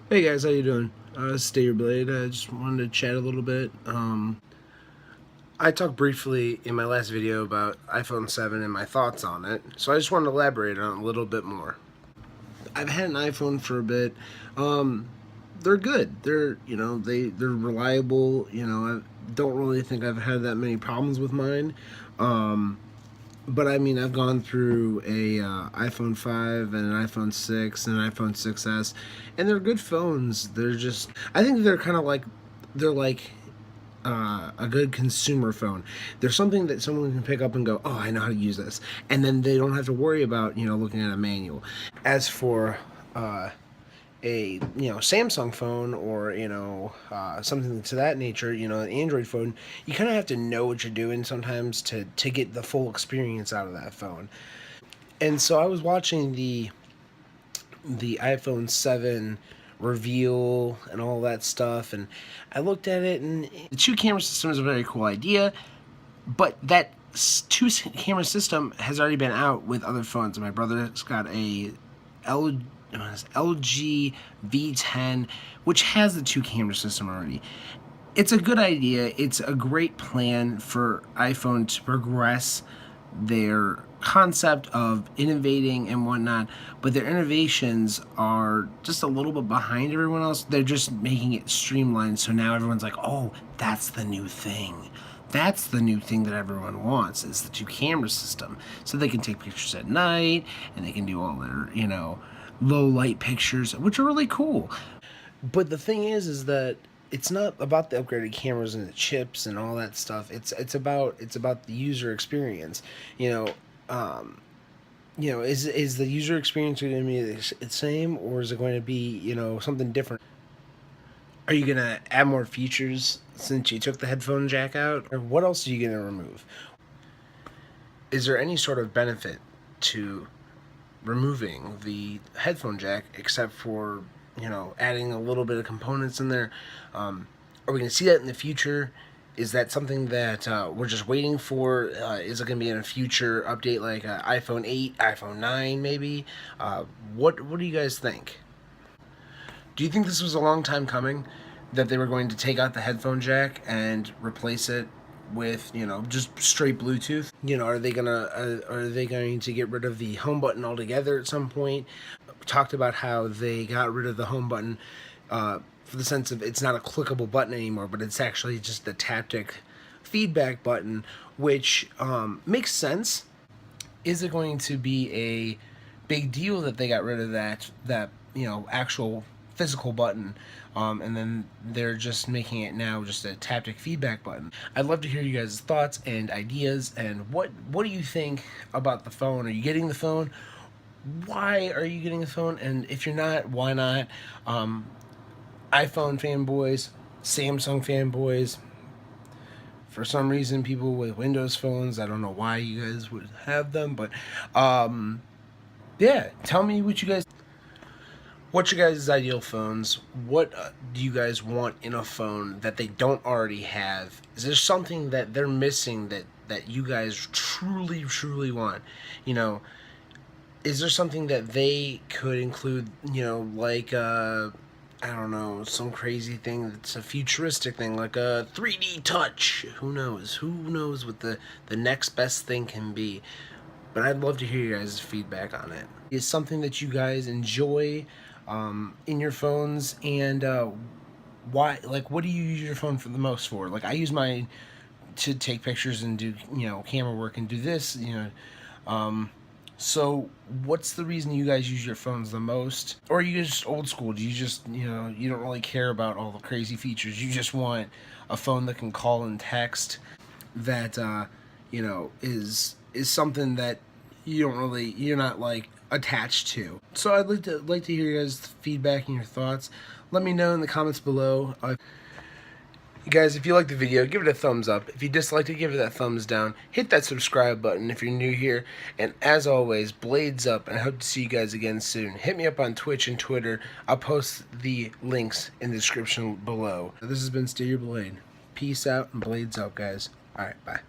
Hey guys, how you doing? Stay your blade. I just wanted to chat a little bit. I talked briefly in my last video about iPhone 7 and my thoughts on it, so I just wanted to elaborate on it a little bit more. I've had an iPhone for a bit. They're good. They're reliable. I don't really think I've had that many problems with mine. But I mean, I've gone through a iPhone 5 and an iPhone 6 and an iPhone 6s, and they're good phones. I think they're like a good consumer phone. They're something that someone can pick up and go, oh, I know how to use this, and then they don't have to worry about looking at a manual. As for a Samsung phone or something to that nature, an Android phone, you kind of have to know what you're doing sometimes to get the full experience out of that phone. And so I was watching the iPhone 7 reveal and all that stuff, and I looked at it, and the two camera system is a very cool idea, but that two camera system has already been out with other phones. My brother's got a LG V10, which has the two camera system already. It's a good idea. It's a great plan for iPhone to progress their concept of innovating and whatnot, but their innovations are just a little bit behind everyone else. They're just making it streamlined, so now everyone's like, oh, that's the new thing. That's the new thing that everyone wants, is the two camera system. So they can take pictures at night, and they can do all their, low light pictures, which are really cool. But the thing is that it's not about the upgraded cameras and the chips and all that stuff. It's about the user experience. Is the user experience going to be the same, or is it going to be something different? Are you going to add more features since you took the headphone jack out, or what else are you going to remove? Is there any sort of benefit to removing the headphone jack except for adding a little bit of components in there? Are we going to see that in the future? Is that something that we're just waiting for? Is it going to be in a future update like iPhone 8, iPhone 9 maybe? What do you guys think? Do you think this was a long time coming, that they were going to take out the headphone jack and replace it with just straight Bluetooth? Are they going to get rid of the home button altogether at some point? We talked about how they got rid of the home button for the sense of it's not a clickable button anymore, but it's actually just a taptic feedback button, which makes sense. Is it going to be a big deal that they got rid of that actual physical button, and then they're just making it now just a taptic feedback button? I'd love to hear you guys' thoughts and ideas, and what do you think about the phone? Are you getting the phone? Why are you getting the phone? And if you're not, why not? iPhone fanboys, Samsung fanboys, for some reason people with Windows phones, I don't know why you guys would have them, but yeah, tell me what's your guys' ideal phones? What do you guys want in a phone that they don't already have? Is there something that they're missing that you guys truly want? Is there something that they could include, like I don't know, some crazy thing that's a futuristic thing, like a 3D touch? Who knows? Who knows what the next best thing can be? But I'd love to hear your guys' feedback on it. Is something that you guys enjoy in your phones, and why? Like, what do you use your phone for the most for? Like, I use mine to take pictures and do camera work and do this. So what's the reason you guys use your phones the most? Or are you just old school? Do you just, you don't really care about all the crazy features? You just want a phone that can call and text, that, is something that you're not like attached to. So I'd like to hear your guys' feedback and your thoughts. Let me know in the comments below. Guys, if you liked the video, give it a thumbs up. If you disliked it, give it that thumbs down. Hit that subscribe button if you're new here. And as always, blades up, and I hope to see you guys again soon. Hit me up on Twitch and Twitter. I'll post the links in the description below. This has been Stay Your Blade. Peace out and blades out, guys. Alright, bye.